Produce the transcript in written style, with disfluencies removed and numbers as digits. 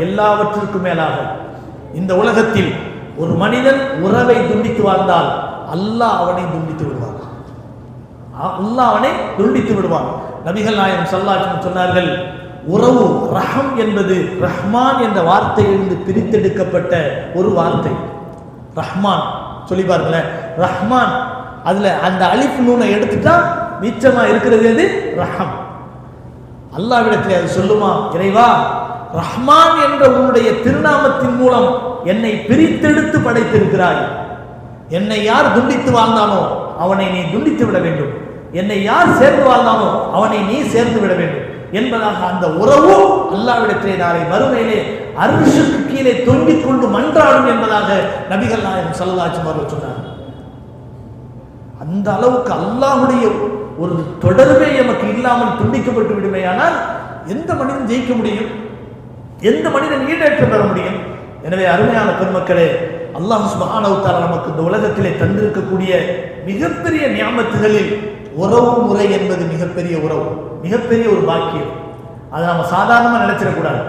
எல்லாவற்றிற்கும் மேலாக இந்த உலகத்தில் ஒரு மனிதன் உறவை துண்டித்து வாழ்ந்தால் அல்லாஹ் அவனை துண்டித்து விடுவான். அல்லாஹ் அவனை துண்டித்து விடுவான். நபிகள் நாயகம் ஸல்லல்லாஹு அலைஹி வஸல்லம் சொன்னார்கள், உறவு ரஹம் என்பது ரஹ்மான் என்ற வார்த்தையிலிருந்து பிரித்தெடுக்கப்பட்ட ஒரு வார்த்தை. ரஹ்மான் சொல்லி பாருங்களேன், ரஹ்மான் அதுல அந்த அலிஃப் நூனை எடுத்துட்டா மிச்சமா இருக்கிறது எது? ரஹம். அல்லாஹ்விடத்தில் அது சொல்லுமா, இறைவா ரஹ்மான் என்ற உன்னுடைய திருநாமத்தின் மூலம் என்னை பிரித்தெடுத்து படைத்திருக்கிறாய். என்னை யார் துண்டித்து வாழ்ந்தானோ அவனை நீ துண்டித்து விட வேண்டும், என்னை யார் சேர்ந்து வாழ்ந்தானோ அவனை நீ சேர்ந்து விட வேண்டும் என்பதாக அந்த உறவு அல்லாஹ்விடத்திலே நாளை மறுமையிலே அர்ஷுக்கு கீழே தொங்கிக் கொண்டு மன்றாடும் என்பதாக நபிகள் நாயகம் ஸல்லல்லாஹு அலைஹி வஸல்லம் சொன்னார். அந்த அளவுக்கு அல்லாஹ்வுடைய ஒரு தொடர்பே நமக்கு இல்லாமல் துண்டிக்கப்பட்டு விடுமையானால் எந்த மனிதன் ஜெயிக்க முடியும்? எந்த மனிதன் ஈடேற்றம் பெற முடியும்? எனவே அருமையான பெருமக்களே, அல்லாஹ் சுப்ஹானஹு வ தஆலா நமக்கு இந்த உலகத்திலே தந்திருக்கக்கூடிய மிகப்பெரிய நியாமத்துகளில் உறவு முறை என்பது மிகப்பெரிய உறவு, மிகப்பெரிய ஒரு பாக்கியம். அதை நம்ம சாதாரணமாக நினைச்சிடக்கூடாது.